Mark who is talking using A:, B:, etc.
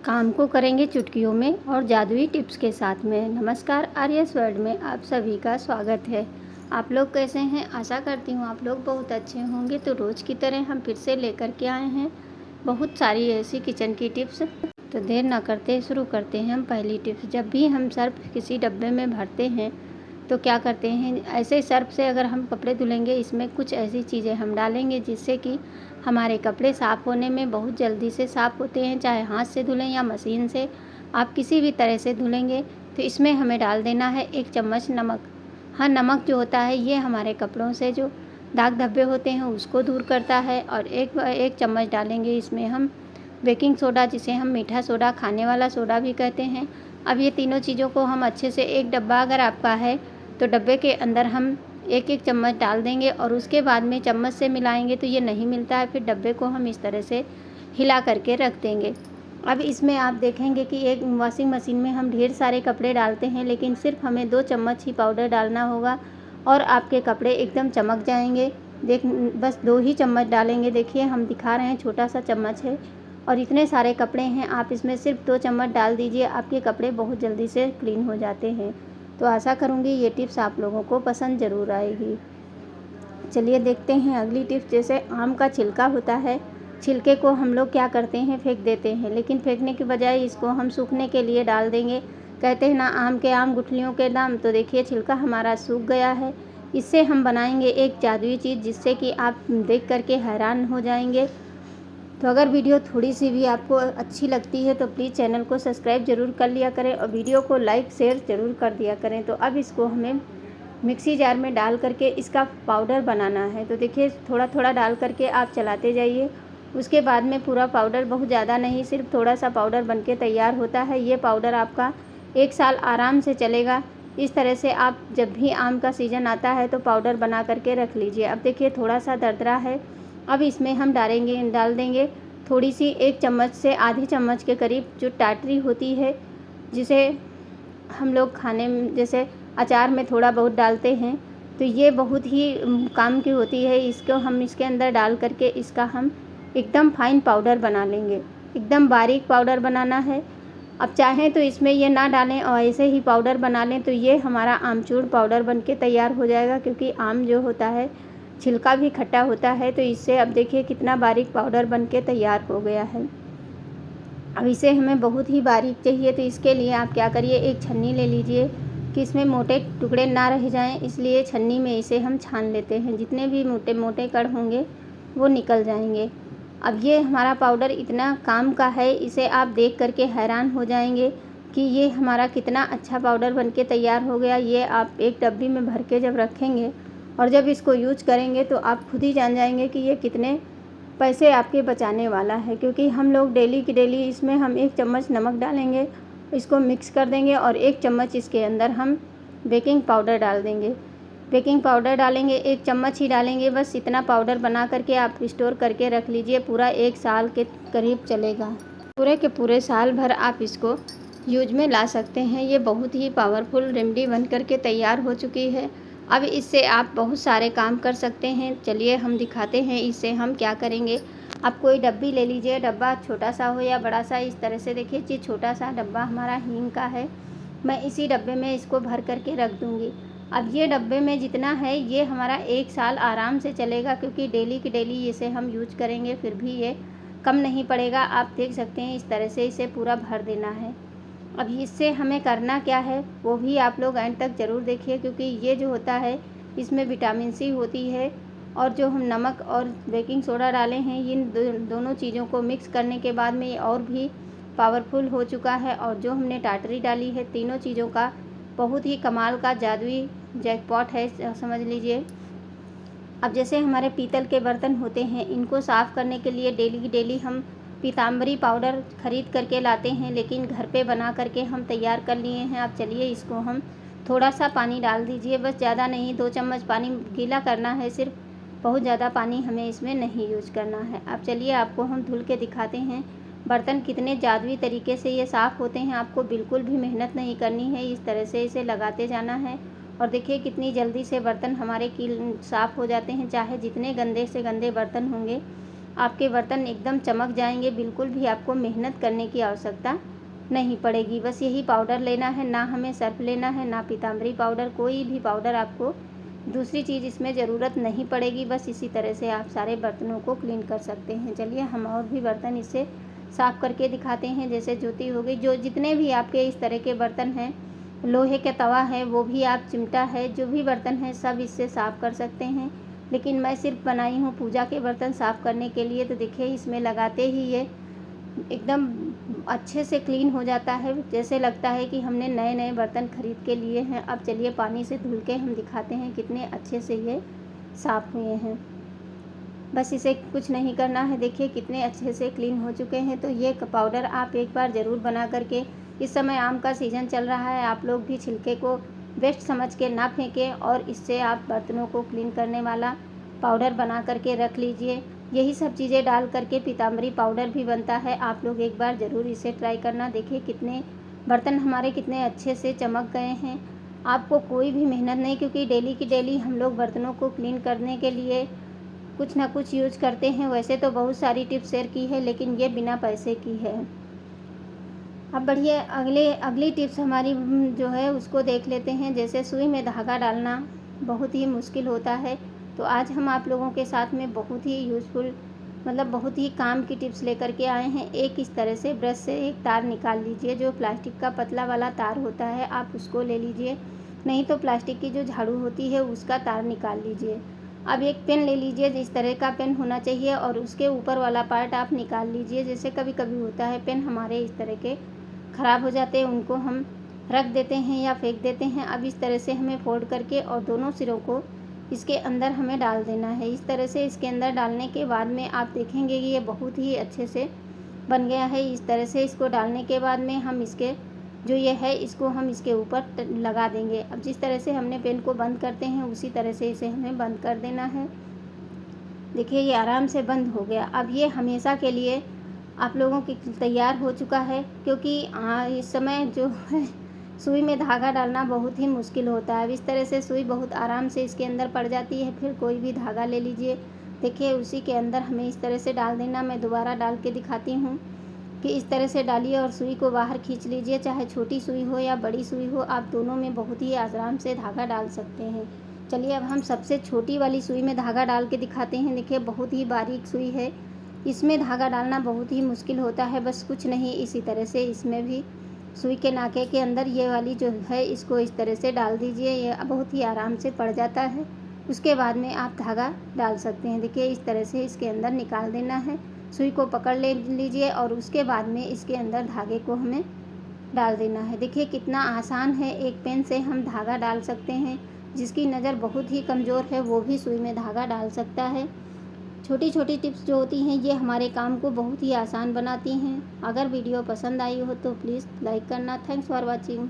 A: काम को करेंगे चुटकियों में और जादुई टिप्स के साथ में। नमस्कार, आर्यस वर्ल्ड में आप सभी का स्वागत है। आप लोग कैसे हैं? आशा करती हूँ आप लोग बहुत अच्छे होंगे। तो रोज़ की तरह हम फिर से लेकर के आए हैं बहुत सारी ऐसी किचन की टिप्स। तो देर ना करते शुरू करते हैं हम पहली टिप्स। जब भी हम सर्फ किसी डब्बे में भरते हैं तो क्या करते हैं, ऐसे सर्फ से अगर हम कपड़े धुलेंगे इसमें कुछ ऐसी चीज़ें हम डालेंगे जिससे कि हमारे कपड़े साफ़ होने में बहुत जल्दी से साफ़ होते हैं। चाहे हाथ से धुलें या मशीन से, आप किसी भी तरह से धुलेंगे तो इसमें हमें डाल देना है 1 चम्मच नमक। हाँ, नमक जो होता है ये हमारे कपड़ों से जो दाग धब्बे होते हैं उसको दूर करता है। और एक चम्मच डालेंगे इसमें हम बेकिंग सोडा, जिसे हम मीठा सोडा, खाने वाला सोडा भी कहते हैं। अब ये तीनों चीज़ों को हम अच्छे से, एक डब्बा अगर आपका है तो डब्बे के अंदर हम 1-1 चम्मच डाल देंगे और उसके बाद में चम्मच से मिलाएंगे तो ये नहीं मिलता है। फिर डब्बे को हम इस तरह से हिला करके रख देंगे। अब इसमें आप देखेंगे कि एक वॉशिंग मशीन में हम ढेर सारे कपड़े डालते हैं, लेकिन सिर्फ हमें 2 चम्मच ही पाउडर डालना होगा और आपके कपड़े एकदम चमक जाएंगे। बस 2 ही चम्मच डालेंगे। देखिए हम दिखा रहे हैं, छोटा सा चम्मच है और इतने सारे कपड़े हैं। आप इसमें सिर्फ 2 चम्मच डाल दीजिए, आपके कपड़े बहुत जल्दी से क्लीन हो जाते हैं। तो आशा करूँगी ये टिप्स आप लोगों को पसंद ज़रूर आएगी। चलिए देखते हैं अगली टिप्स। जैसे आम का छिलका होता है, छिलके को हम लोग क्या करते हैं, फेंक देते हैं, लेकिन फेंकने की बजाय इसको हम सूखने के लिए डाल देंगे। कहते हैं ना, आम के आम गुठलियों के दाम। तो देखिए छिलका हमारा सूख गया है। इससे हम बनाएंगे एक जादुई चीज़ जिससे कि आप देख करके हैरान हो जाएंगे। तो अगर वीडियो थोड़ी सी भी आपको अच्छी लगती है तो प्लीज़ चैनल को सब्सक्राइब ज़रूर कर लिया करें और वीडियो को लाइक शेयर ज़रूर कर दिया करें। तो अब इसको हमें मिक्सी जार में डाल करके इसका पाउडर बनाना है। तो देखिए थोड़ा थोड़ा डाल करके आप चलाते जाइए। उसके बाद में पूरा पाउडर, बहुत ज़्यादा नहीं, सिर्फ थोड़ा सा पाउडर बनके तैयार होता है। ये पाउडर आपका 1 साल आराम से चलेगा। इस तरह से आप जब भी आम का सीज़न आता है तो पाउडर बना करके रख लीजिए। अब देखिए थोड़ा सा दरदरा है। अब इसमें हम डाल देंगे थोड़ी सी, 1 चम्मच से आधे चम्मच के करीब जो टाटरी होती है, जिसे हम लोग खाने में जैसे अचार में थोड़ा बहुत डालते हैं। तो ये बहुत ही काम की होती है। इसको हम इसके अंदर डाल करके इसका हम एकदम फाइन पाउडर बना लेंगे। एकदम बारीक पाउडर बनाना है। अब चाहें तो इसमें ये ना डालें और ऐसे ही पाउडर बना लें तो ये हमारा आमचूर पाउडर बनके तैयार हो जाएगा, क्योंकि आम जो होता है छिलका भी खट्टा होता है। तो इससे अब देखिए कितना बारीक पाउडर बनके तैयार हो गया है। अब इसे हमें बहुत ही बारीक चाहिए, तो इसके लिए आप क्या करिए, एक छन्नी ले लीजिए कि इसमें मोटे टुकड़े ना रह जाएं। इसलिए छन्नी में इसे हम छान लेते हैं। जितने भी मोटे मोटे कण होंगे वो निकल जाएंगे। अब ये हमारा पाउडर इतना काम का है, इसे आप देख करके हैरान हो जाएंगे कि ये हमारा कितना अच्छा पाउडर बनके तैयार हो गया। ये आप एक डब्बी में भर के जब रखेंगे और जब इसको यूज करेंगे तो आप खुद ही जान जाएंगे कि ये कितने पैसे आपके बचाने वाला है। क्योंकि हम लोग डेली की डेली इसमें हम 1 चम्मच नमक डालेंगे, इसको मिक्स कर देंगे और 1 चम्मच इसके अंदर हम बेकिंग पाउडर डाल देंगे। बेकिंग पाउडर डालेंगे, 1 चम्मच ही डालेंगे, बस इतना पाउडर बना करके आप स्टोर करके रख लीजिए। पूरा 1 साल के करीब चलेगा। पूरे के पूरे साल भर आप इसको यूज में ला सकते हैं। ये बहुत ही पावरफुल रेमेडी बन करके तैयार हो चुकी है। अब इससे आप बहुत सारे काम कर सकते हैं। चलिए हम दिखाते हैं इससे हम क्या करेंगे। आप कोई डब्बी ले लीजिए, डब्बा छोटा सा हो या बड़ा सा। इस तरह से देखिए जी, छोटा सा डब्बा हमारा हींग का है। मैं इसी डब्बे में इसको भर करके रख दूँगी। अब ये डब्बे में जितना है ये हमारा 1 साल आराम से चलेगा, क्योंकि डेली की डेली इसे हम यूज करेंगे, फिर भी ये कम नहीं पड़ेगा। आप देख सकते हैं इस तरह से इसे पूरा भर देना है। अब इससे हमें करना क्या है वो भी आप लोग एंड तक ज़रूर देखिए, क्योंकि ये जो होता है इसमें विटामिन सी होती है और जो हम नमक और बेकिंग सोडा डाले हैं, इन दोनों चीज़ों को मिक्स करने के बाद में ये और भी पावरफुल हो चुका है। और जो हमने टाटरी डाली है, तीनों चीज़ों का बहुत ही कमाल का जादुई जैकपॉट है, समझ लीजिए। अब जैसे हमारे पीतल के बर्तन होते हैं, इनको साफ़ करने के लिए डेली की डेली हम पीताम्बरी पाउडर ख़रीद करके लाते हैं, लेकिन घर पे बना करके हम तैयार कर लिए हैं। अब चलिए इसको हम थोड़ा सा पानी डाल दीजिए, बस ज़्यादा नहीं, 2 चम्मच पानी गीला करना है सिर्फ। बहुत ज़्यादा पानी हमें इसमें नहीं यूज करना है। अब चलिए आपको हम धुल के दिखाते हैं बर्तन कितने जादुई तरीके से ये साफ़ होते हैं। आपको बिल्कुल भी मेहनत नहीं करनी है, इस तरह से इसे लगाते जाना है और देखिए कितनी जल्दी से बर्तन हमारे साफ़ हो जाते हैं। चाहे जितने गंदे से गंदे बर्तन होंगे आपके बर्तन एकदम चमक जाएंगे। बिल्कुल भी आपको मेहनत करने की आवश्यकता नहीं पड़ेगी। बस यही पाउडर लेना है, ना हमें सर्फ लेना है, ना पीताम्बरी पाउडर, कोई भी पाउडर आपको दूसरी चीज़ इसमें ज़रूरत नहीं पड़ेगी। बस इसी तरह से आप सारे बर्तनों को क्लीन कर सकते हैं। चलिए हम और भी बर्तन इससे साफ़ करके दिखाते हैं। जैसे जूती हो गई, जो जितने भी आपके इस तरह के बर्तन हैं, लोहे का तवा है, वो भी आप, चिमटा है, जो भी बर्तन है सब इससे साफ़ कर सकते हैं। लेकिन मैं सिर्फ बनाई हूँ पूजा के बर्तन साफ़ करने के लिए। तो देखिए इसमें लगाते ही ये एकदम अच्छे से क्लीन हो जाता है, जैसे लगता है कि हमने नए नए बर्तन खरीद के लिए हैं। अब चलिए पानी से धुल के हम दिखाते हैं कितने अच्छे से ये साफ़ हुए हैं। बस इसे कुछ नहीं करना है, देखिए कितने अच्छे से क्लीन हो चुके हैं। तो ये पाउडर आप एक बार ज़रूर बना करके, इस समय आम का सीज़न चल रहा है, आप लोग भी छिलके को वेस्ट समझ के ना फेंकें और इससे आप बर्तनों को क्लीन करने वाला पाउडर बना करके रख लीजिए। यही सब चीज़ें डाल करके पीताम्बरी पाउडर भी बनता है, आप लोग एक बार ज़रूर इसे ट्राई करना। देखिए कितने बर्तन हमारे कितने अच्छे से चमक गए हैं। आपको कोई भी मेहनत नहीं, क्योंकि डेली की डेली हम लोग बर्तनों को क्लीन करने के लिए कुछ ना कुछ यूज करते हैं। वैसे तो बहुत सारी टिप्स शेयर की है, लेकिन ये बिना पैसे की है। अब बढ़िए अगली टिप्स हमारी जो है उसको देख लेते हैं। जैसे सुई में धागा डालना बहुत ही मुश्किल होता है, तो आज हम आप लोगों के साथ में बहुत ही यूज़फुल, मतलब बहुत ही काम की टिप्स लेकर के आए हैं। एक इस तरह से ब्रश से एक तार निकाल लीजिए, जो प्लास्टिक का पतला वाला तार होता है आप उसको ले लीजिए, नहीं तो प्लास्टिक की जो झाड़ू होती है उसका तार निकाल लीजिए। अब एक पेन ले लीजिए, जिस तरह का पेन होना चाहिए, और उसके ऊपर वाला पार्ट आप निकाल लीजिए। जैसे कभी कभी होता है पेन हमारे इस तरह के ख़राब हो जाते हैं, उनको हम रख देते हैं या फेंक देते हैं। अब इस तरह से हमें फोल्ड करके और दोनों सिरों को इसके अंदर हमें डाल देना है। इस तरह से इसके अंदर डालने के बाद में आप देखेंगे कि ये बहुत ही अच्छे से बन गया है। इस तरह से इसको डालने के बाद में हम इसके जो ये है इसको हम इसके ऊपर लगा देंगे। अब जिस तरह से हमने पेन को बंद करते हैं उसी तरह से इसे हमें बंद कर देना है। देखिए ये आराम से बंद हो गया। अब ये हमेशा के लिए आप लोगों की तैयार हो चुका है, क्योंकि इस समय जो है सुई में धागा डालना बहुत ही मुश्किल होता है। अब इस तरह से सुई बहुत आराम से इसके अंदर पड़ जाती है। फिर कोई भी धागा ले लीजिए, देखिए उसी के अंदर हमें इस तरह से डाल देना। मैं दोबारा डाल के दिखाती हूँ कि इस तरह से डालिए और सुई को बाहर खींच लीजिए। चाहे छोटी सुई हो या बड़ी सुई हो, आप दोनों में बहुत ही आराम से धागा डाल सकते हैं। चलिए अब हम सबसे छोटी वाली सुई में धागा डाल के दिखाते हैं। देखिए बहुत ही बारीक सुई है, इसमें धागा डालना बहुत ही मुश्किल होता है। बस कुछ नहीं, इसी तरह से इसमें भी सुई के नाके के अंदर ये वाली जो है इसको इस तरह से डाल दीजिए। ये बहुत ही आराम से पड़ जाता है। उसके बाद में आप धागा डाल सकते हैं। देखिए इस तरह से इसके अंदर निकाल देना है, सुई को पकड़ ले लीजिए और उसके बाद में इसके अंदर धागे को हमें डाल देना है। देखिए कितना आसान है, एक पेन से हम धागा डाल सकते हैं। जिसकी नज़र बहुत ही कमज़ोर है वो भी सुई में धागा डाल सकता है। छोटी छोटी टिप्स जो होती हैं ये हमारे काम को बहुत ही आसान बनाती हैं। अगर वीडियो पसंद आई हो तो प्लीज़ लाइक करना। Thanks for watching.